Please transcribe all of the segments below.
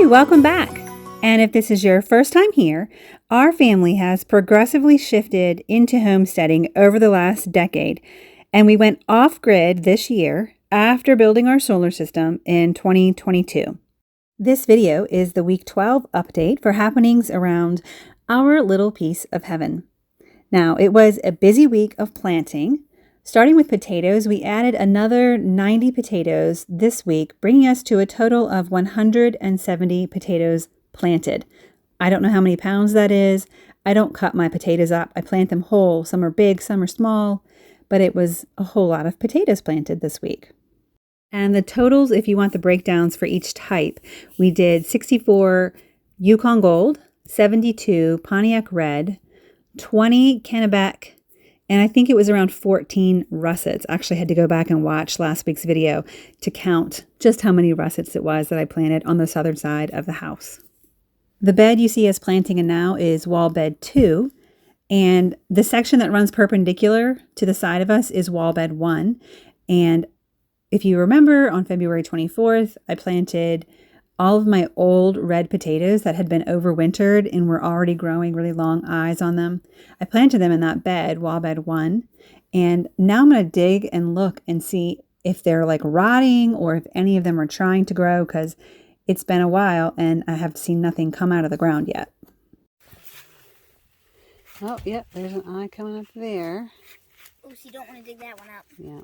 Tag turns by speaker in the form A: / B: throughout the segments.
A: Hey, welcome back. And if this is your first time here, our family has progressively shifted into homesteading over the last decade, and we went off-grid this year after building our solar system in 2022. This video is the week 12 update for happenings around our little piece of heaven. Now, it was a busy week of planting. Starting with potatoes, we added another 90 potatoes this week, bringing us to a total of 170 potatoes planted. I don't know how many pounds that is. I don't cut my potatoes up. I plant them whole. Some are big, some are small, but it was a whole lot of potatoes planted this week. And the totals, if you want the breakdowns for each type, we did 64 Yukon Gold, 72 Pontiac Red, 20 Kennebec, and I think it was around 14 russets. Actually, I had to go back and watch last week's video to count just how many russets it was that I planted on the southern side of the house. The bed you see us planting in now is wall bed 2, and the section that runs perpendicular to the side of us is wall bed 1. And if you remember, on February 24th, I planted all of my old red potatoes that had been overwintered and were already growing really long eyes on them. I planted them in that bed, wall bed 1. And now I'm going to dig and look and see if they're like rotting or if any of them are trying to grow, because it's been a while and I have seen nothing come out of the ground yet. Oh, yep, there's an eye coming up there.
B: Oh, so you don't want to dig that one up.
A: Yeah.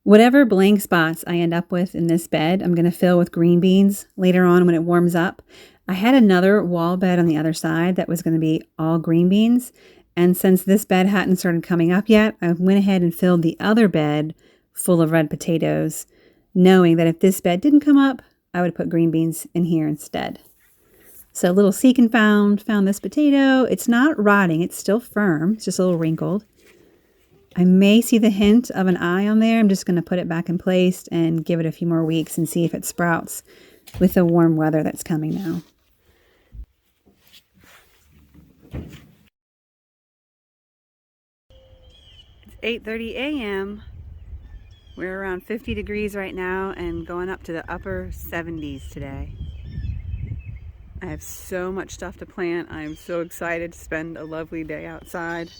A: Whatever blank spots I end up with in this bed, I'm going to fill with green beans later on when it warms up. I had another wall bed on the other side that was going to be all green beans. And since this bed hadn't started coming up yet, I went ahead and filled the other bed full of red potatoes, knowing that if this bed didn't come up, I would put green beans in here instead. So a little seek and found this potato. It's not rotting. It's still firm. It's just a little wrinkled. I may see the hint of an eye on there. I'm just going to put it back in place and give it a few more weeks and see if it sprouts with the warm weather that's coming now. It's 8:30 a.m. We're around 50 degrees right now and going up to the upper 70s today. I have so much stuff to plant. I'm so excited to spend a lovely day outside.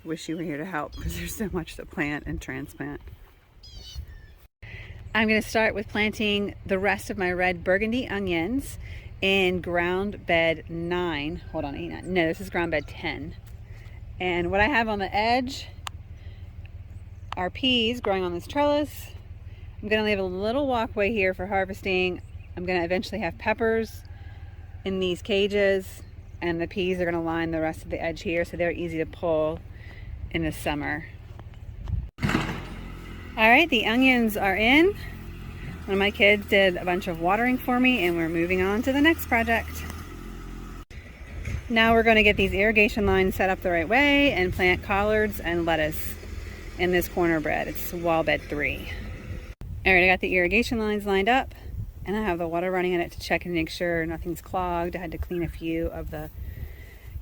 A: Wish you were here to help because there's so much to plant and transplant. I'm going to start with planting the rest of my red burgundy onions in ground bed 9. Hold on, 8, 9. No, this is ground bed 10. And what I have on the edge are peas growing on this trellis. I'm going to leave a little walkway here for harvesting. I'm going to eventually have peppers in these cages, and the peas are going to line the rest of the edge here so they're easy to pull in the summer. All right, the onions are in. One of my kids did a bunch of watering for me, and we're moving on to the next project. Now we're going to get these irrigation lines set up the right way and plant collards and lettuce in this corner bed. It's wall bed 3. All right, I got the irrigation lines lined up, and I have the water running in it to check and make sure nothing's clogged. I had to clean a few of the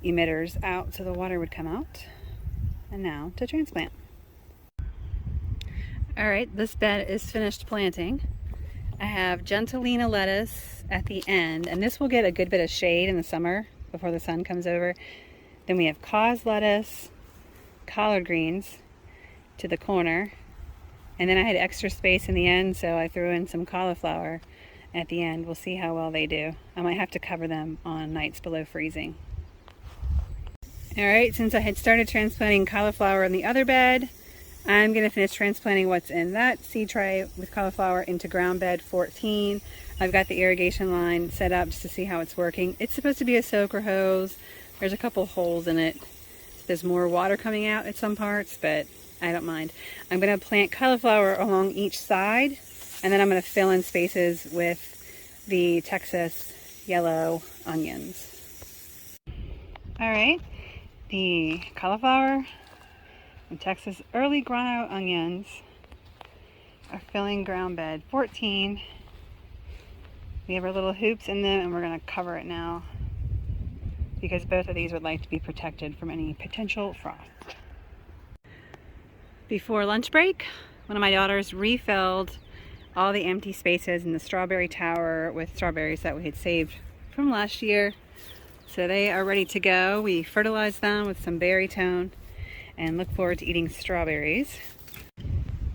A: emitters out so the water would come out. And now to transplant. All right, this bed is finished planting. I have Gentilina lettuce at the end, and this will get a good bit of shade in the summer before the sun comes over. Then we have cause lettuce, collard greens to the corner, and then I had extra space in the end, so I threw in some cauliflower at the end. We'll see how well they do. I might have to cover them on nights below freezing. All right, since I had started transplanting cauliflower in the other bed, I'm going to finish transplanting what's in that seed tray with cauliflower into ground bed 14. I've got the irrigation line set up just to see how it's working. It's supposed to be a soaker hose. There's a couple holes in it. There's more water coming out at some parts, but I don't mind. I'm going to plant cauliflower along each side, and then I'm going to fill in spaces with the Texas yellow onions. All right. The cauliflower and Texas early grano onions are filling ground bed 14. We have our little hoops in them, and we're going to cover it now because both of these would like to be protected from any potential frost. Before lunch break, one of my daughters refilled all the empty spaces in the strawberry tower with strawberries that we had saved from last year. So they are ready to go. We fertilized them with some berry tone and look forward to eating strawberries.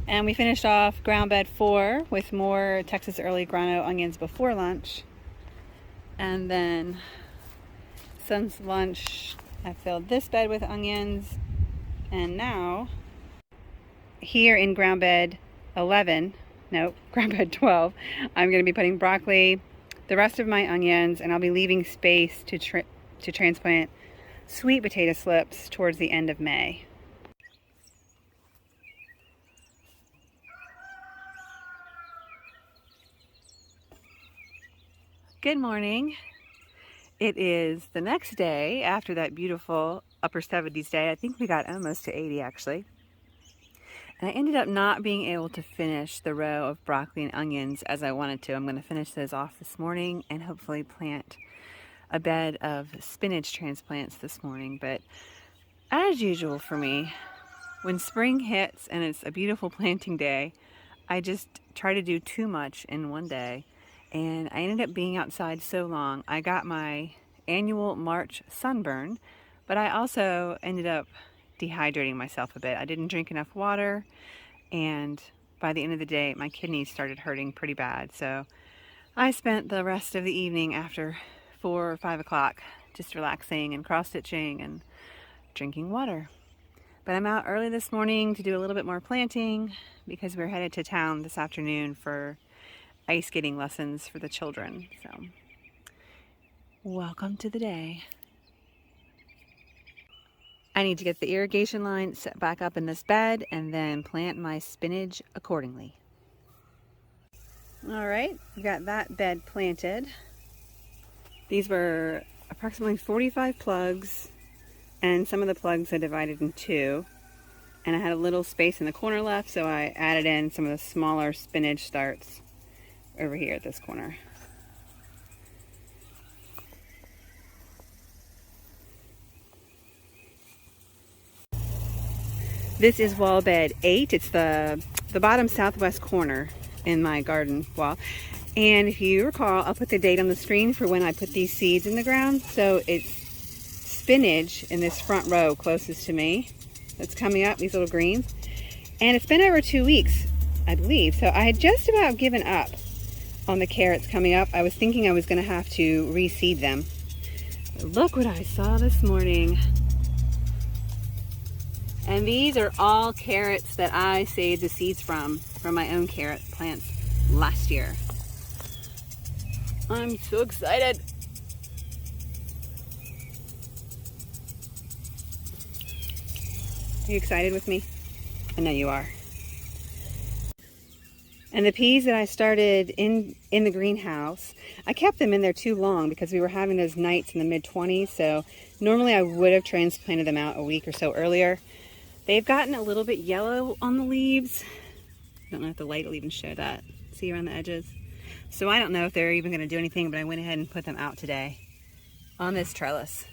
A: And we finished off ground bed 4 with more Texas early grano onions before lunch. And then since lunch, I filled this bed with onions. And now, here in ground bed 11, no, ground bed 12, I'm going to be putting broccoli, the rest of my onions, and I'll be leaving space to transplant sweet potato slips towards the end of May. Good morning. It is the next day after that beautiful upper 70s day. I think we got almost to 80 actually. And I ended up not being able to finish the row of broccoli and onions as I wanted to. I'm going to finish those off this morning and hopefully plant a bed of spinach transplants this morning. But as usual for me, when spring hits and it's a beautiful planting day, I just try to do too much in one day. And I ended up being outside so long. I got my annual March sunburn, but I also ended up dehydrating myself a bit. I didn't drink enough water, and by the end of the day, my kidneys started hurting pretty bad. So I spent the rest of the evening after 4 or 5 o'clock just relaxing and cross-stitching and drinking water. But I'm out early this morning to do a little bit more planting because we're headed to town this afternoon for ice skating lessons for the children. So, welcome to the day. I need to get the irrigation line set back up in this bed and then plant my spinach accordingly. All right, we've got that bed planted. These were approximately 45 plugs, and some of the plugs I divided in 2. And I had a little space in the corner left, so I added in some of the smaller spinach starts over here at this corner. This is wall bed 8. It's the bottom southwest corner in my garden wall. And if you recall, I'll put the date on the screen for when I put these seeds in the ground. So it's spinach in this front row closest to me that's coming up, these little greens. And it's been over 2 weeks, I believe. So I had just about given up on the carrots coming up. I was thinking I was going to have to reseed them. But look what I saw this morning. And these are all carrots that I saved the seeds from my own carrot plants last year. I'm so excited. Are you excited with me? I know you are. And the peas that I started in the greenhouse, I kept them in there too long because we were having those nights in the mid-20s. So normally I would have transplanted them out a week or so earlier. They've gotten a little bit yellow on the leaves. I don't know if the light will even show that. See around the edges? So I don't know if they're even going to do anything, but I went ahead and put them out today on this trellis.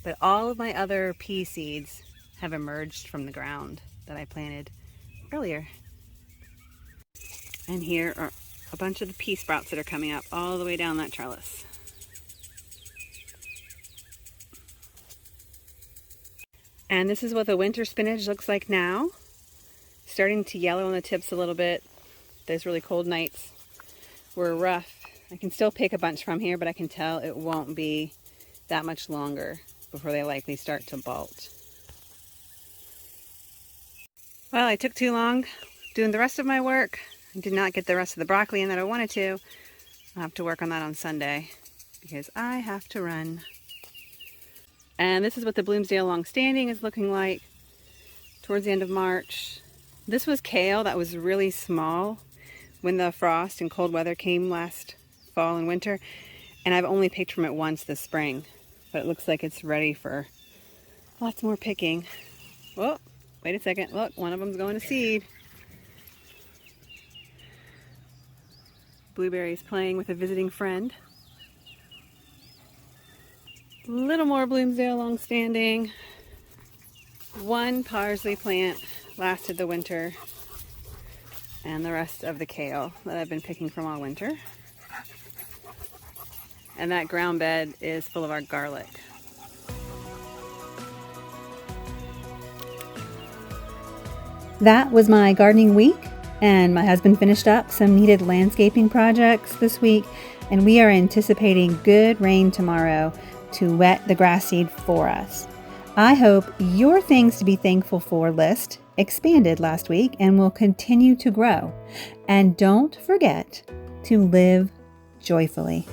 A: But all of my other pea seeds have emerged from the ground that I planted earlier. And here are a bunch of the pea sprouts that are coming up all the way down that trellis. And this is what the winter spinach looks like now. Starting to yellow on the tips a little bit. Those really cold nights were rough. I can still pick a bunch from here, but I can tell it won't be that much longer before they likely start to bolt. Well, I took too long doing the rest of my work. I did not get the rest of the broccoli in that I wanted to. I'll have to work on that on Sunday because I have to run. And this is what the Bloomsdale Longstanding is looking like towards the end of March. This was kale that was really small when the frost and cold weather came last fall and winter. And I've only picked from it once this spring. But it looks like it's ready for lots more picking. Whoa, wait a second. Look, one of them's going to seed. Blueberries playing with a visiting friend. A little more Bloomsdale Longstanding. One parsley plant lasted the winter. and the rest of the kale that I've been picking from all winter. And that ground bed is full of our garlic. That was my gardening week, and my husband finished up some needed landscaping projects this week, and we are anticipating good rain tomorrow to wet the grass seed for us. I hope your things to be thankful for list expanded last week and will continue to grow. And don't forget to live joyfully.